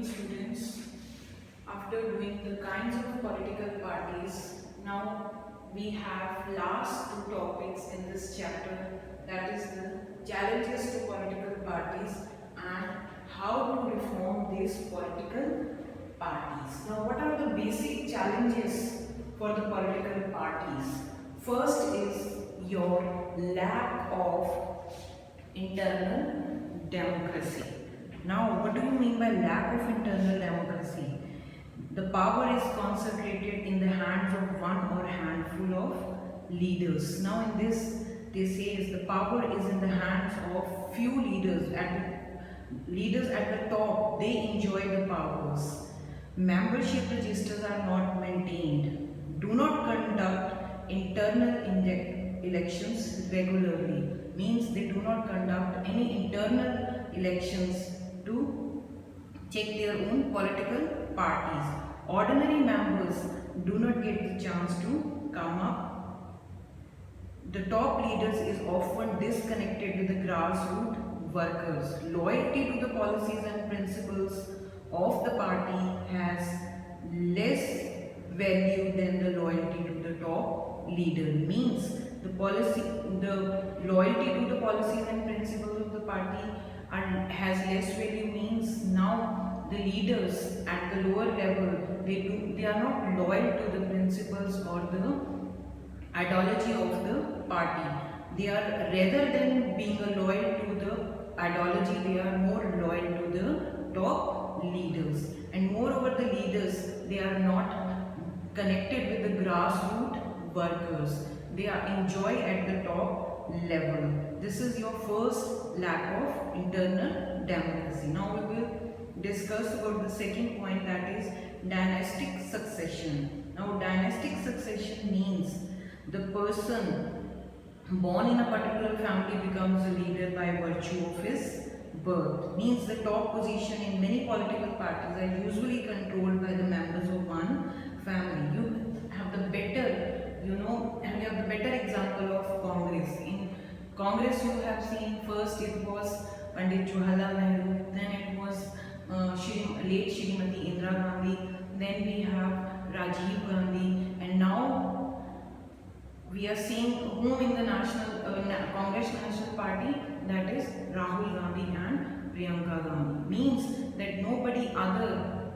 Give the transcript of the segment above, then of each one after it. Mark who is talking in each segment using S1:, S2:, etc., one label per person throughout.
S1: students. After doing the kinds of political parties, now we have last two topics in this chapter, that is the challenges to political parties and how to reform these political parties. Now what are the basic challenges for the political parties? First is your lack of internal democracy. Now, what do you mean by lack of internal democracy? The power is concentrated in the hands of one or handful of leaders. Now, in this, they say is the power is in the hands of few leaders. Leaders at the top, they enjoy the powers. Membership registers are not maintained. Do not conduct internal elections regularly. Means they do not conduct any internal elections to check their own political parties. Ordinary members do not get the chance to come up. The top leaders is often disconnected with the grassroots workers. Loyalty to the policies and principles of the party has less value than the loyalty to the top leader. Means the loyalty to the policies and principles of the party and has less value. Means now the leaders at the lower level, they are not loyal to the principles or the ideology of the party. They are, rather than being loyal to the ideology, they are more loyal to the top leaders. And moreover, the leaders, they are not connected with the grassroots workers. They are enjoy at the top level. This is your first lack of internal democracy. Now we will discuss about the second point, that is dynastic succession. Now dynastic succession means the person born in a particular family becomes a leader by virtue of his birth. Means the top position in many political parties are usually controlled by the members of one family. You have the better, and you have the better example of Congress. In Congress you have seen first it was Pandit Jawaharlal Nehru, then it was late Shrimati Indira Gandhi, then we have Rajiv Gandhi, and now we are seeing whom in the Congress National Party, that is Rahul Gandhi and Priyanka Gandhi. Means that nobody other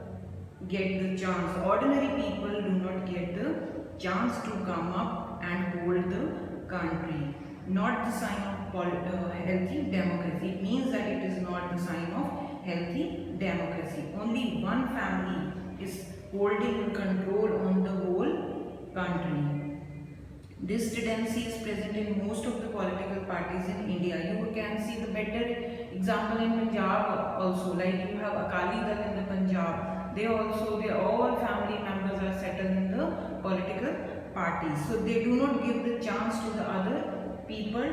S1: get the chance. Ordinary people do not get the chance to come up and hold the country. Not the sign of healthy democracy. It means that it is not the sign of healthy democracy. Only one family is holding control on the whole country. This tendency is present in most of the political parties in India. You can see the better example in Punjab also. Like you have Akali Dal in the Punjab. They all family members are settled in the political parties. So they do not give the chance to the other people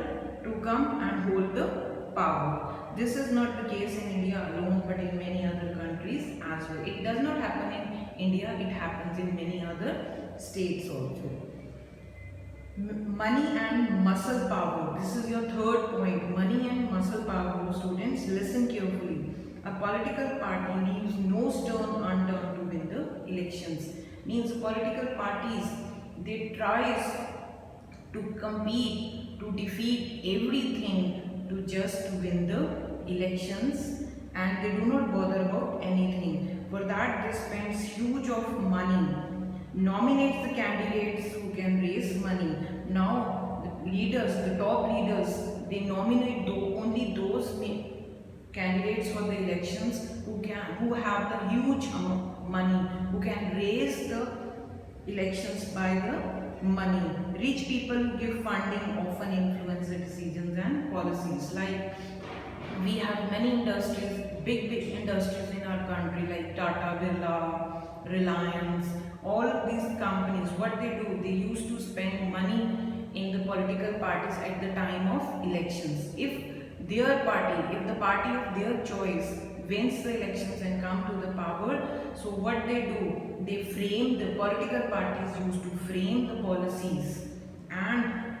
S1: to come and hold the power. This is not the case in India alone, but in many other countries as well. It does not happen in India, it happens in many other states also. Money and muscle power. This is your third point. Money and muscle power. Students, listen carefully. A political party leaves no stone unturned to win the elections. Means political parties, they try to compete, to defeat everything to just win the elections, and they do not bother about anything. For that they spend huge of money, nominates the candidates who can raise money. Now the leaders, the top leaders, they nominate only those candidates for the elections who have the huge money, who can raise the elections by the money. Rich people give funding often influence the decisions and policies. Like we have many industries, big industries in our country, like Tata, Birla, Reliance. All of these companies, what they do, they used to spend money in the political parties at the time of elections. If the party of their choice wins the elections and come to the power, so what they do, they frame, the political parties used to frame the policies and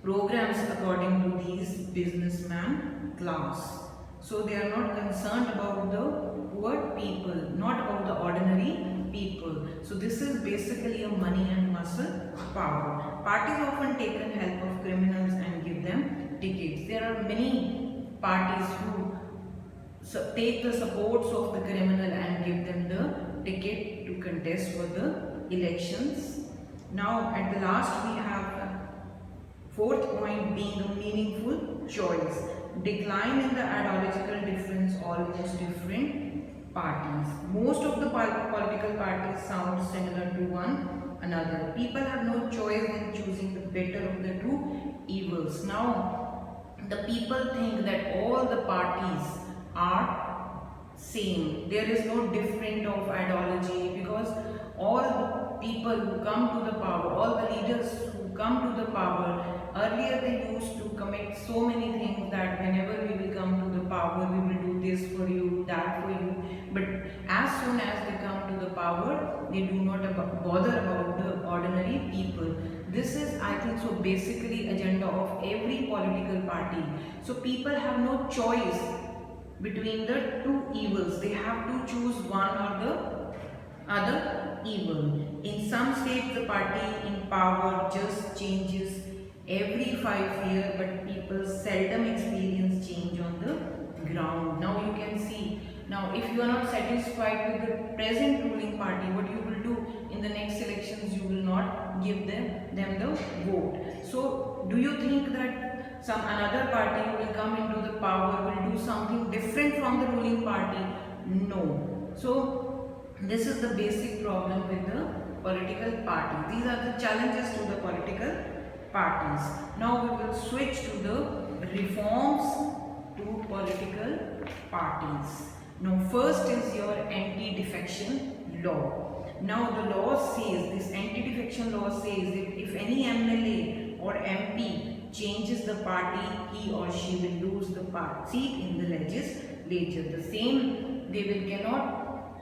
S1: programs according to these businessman class. So they are not concerned about the poor people, not about the ordinary people. So this is basically a money and muscle power. Parties often take in help of criminals and give them tickets. There are many parties who take the supports of the criminal and give them the ticket to contest for the elections. Now at the last we have fourth point being a meaningful choice. Decline in the ideological difference almost different parties. Most of the political parties sound similar to one another. People have no choice in choosing the better of the two evils. Now the people think that all the parties are same. There is no different of ideology, because all the people who come to the power, all the leaders who come to the power, earlier they used to commit so many things that whenever we will come to the power, we will do this for you, that for you. But as soon as they come to the power, they do not bother about the ordinary people. This is, I think so, basically agenda of every political party. So people have no choice between the two evils. They have to choose one or the other evil. In some states, the party in power just changes every 5 years, but people seldom experience change on the ground. Now you can see, now if you are not satisfied with the present ruling party, what you will do in the next elections, you will not give them the vote. So do you think that some another party will come into the power, will do something different from the ruling party? No. So this is the basic problem with the political party. These are the challenges to the political parties. Now we will switch to the reforms to political parties. Now first is your anti-defection law. Now the law says, this anti-defection law says that if any MLA or MP changes the party, he or she will lose the seat in the legislature. The same, they will cannot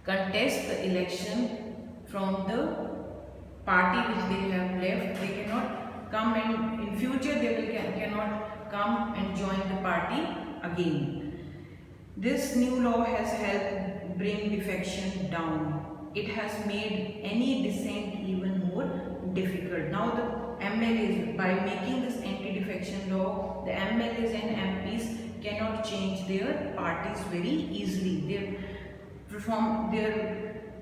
S1: contest the election from the party which they have left. They cannot come, and in future they will cannot come and join the party again. This new law has helped bring defection down. It has made any dissent even more difficult. Now the MLAs, by making this anti-defection law, the MLAs and MPs cannot change their parties very easily. Their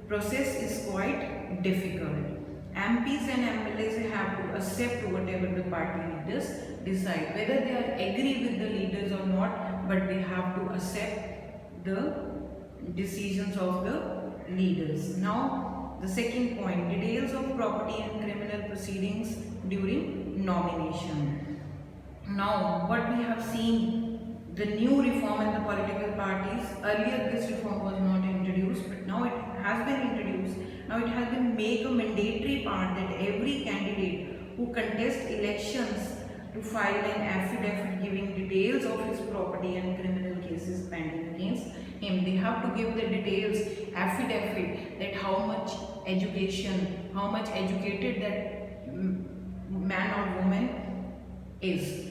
S1: process is quite difficult. MPs and MLAs have to accept whatever the party leaders decide, whether they are agree with the leaders or not, but they have to accept the decisions of the leaders. Now the second point, details of property and criminal proceedings during nomination. Now what we have seen, the new reform in the political parties. Earlier this reform was not introduced, but now it has been introduced. Now it has been made a mandatory part that every candidate who contests elections to file an affidavit giving details of his property and criminal cases pending against him. They have to give the details, affidavit, that how much education, how much educated that man or woman is,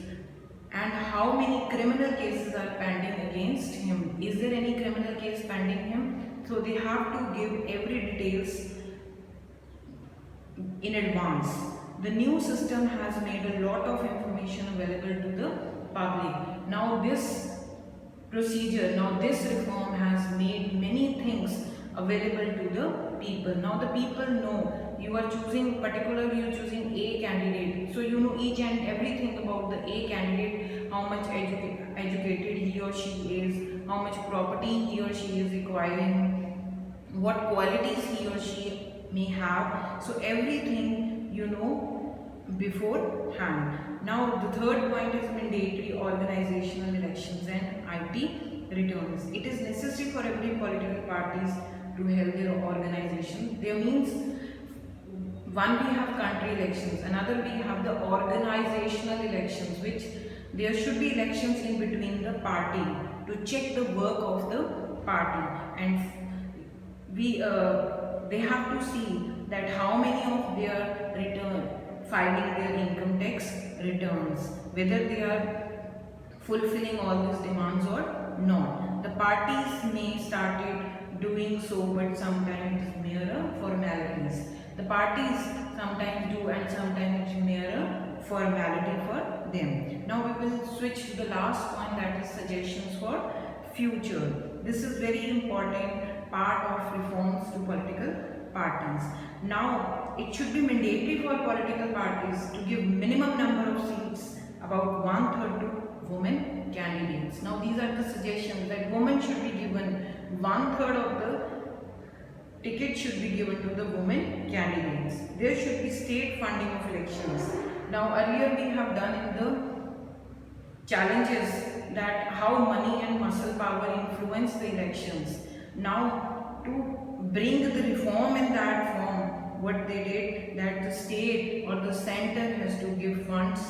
S1: and how many criminal cases are pending against him. Is there any criminal case pending him? So they have to give every details in advance. The new system has made a lot of information available to the public. Now this procedure, now this reform has made many things available to the people. Now the people know, you are choosing, particularly you are choosing A candidate, so you know each and everything about the A candidate, how much educated he or she is, how much property he or she is requiring, what qualities he or she may have. So everything you know beforehand. Now the third point is mandatory organizational elections and IT returns. It is necessary for every political parties to have their organization. There means, one we have country elections, another we have the organizational elections, which there should be elections in between the party to check the work of the party, and they have to see that how many of their filing their income tax returns, whether they are fulfilling all these demands or not. The parties may started doing so, but sometimes it's mere formalities. The parties sometimes do and sometimes it's mere formality for them. Now we will switch to the last point, that is suggestions for future. This is very important part of reforms to political parties. Now it should be mandatory for political parties to give minimum number of seats, about 1/3 to women candidates. Now these are the suggestions that women should be given 1/3 of the ticket should be given to the women candidates. There should be state funding of elections. Now earlier we have done in the challenges that how money and muscle power influence the elections. Now to bring the reform in that form, what they did, that the state or the center has to give funds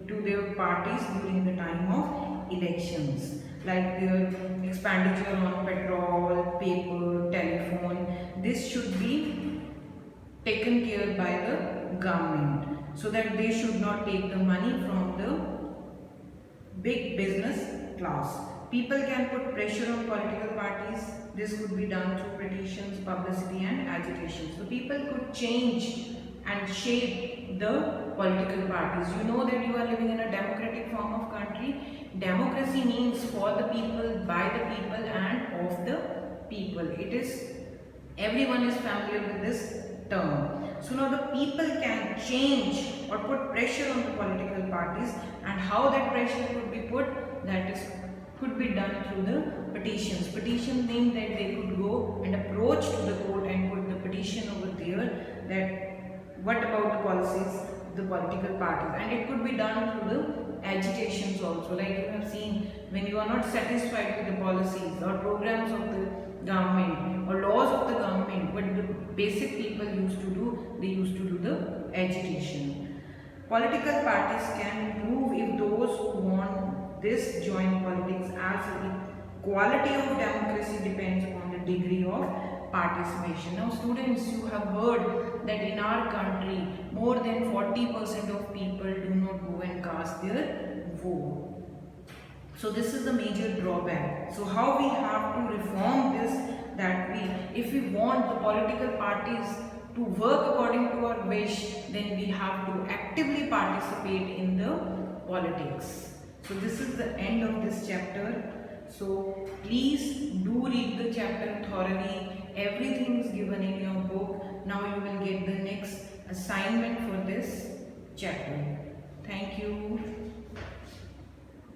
S1: to their parties during the time of elections, like their expenditure on petrol, paper, telephone. This should be taken care by the government, so that they should not take the money from the big business class. People can put pressure on political parties. This could be done through petitions, publicity and agitation. So people could change and shape the political parties. You know that you are living in a democratic form of country. Democracy means for the people, by the people and of the people. It is, everyone is familiar with this term. So now the people can change or put pressure on the political parties, and how that pressure could be put, that is could be done through the petitions. Petitions mean that they could go and approach to the court and put the petition over there that what about the policies of the political parties, and it could be done through the agitations also. Like you have seen, when you are not satisfied with the policies or programs of the government or laws of the government, what the basic people used to do, they used to do the agitation. Political parties can prove if those who want this join politics, as the quality of democracy depends upon the degree of participation. Now students, you have heard that in our country more than 40% of people do not go and cast their vote. So this is the major drawback. So how we have to reform this, that if we want the political parties to work according to our wish, then we have to actively participate in the politics. So this is the end of this chapter. So please do read the chapter thoroughly. Everything is given in your book. Now you will get the next assignment for this chapter. Thank you.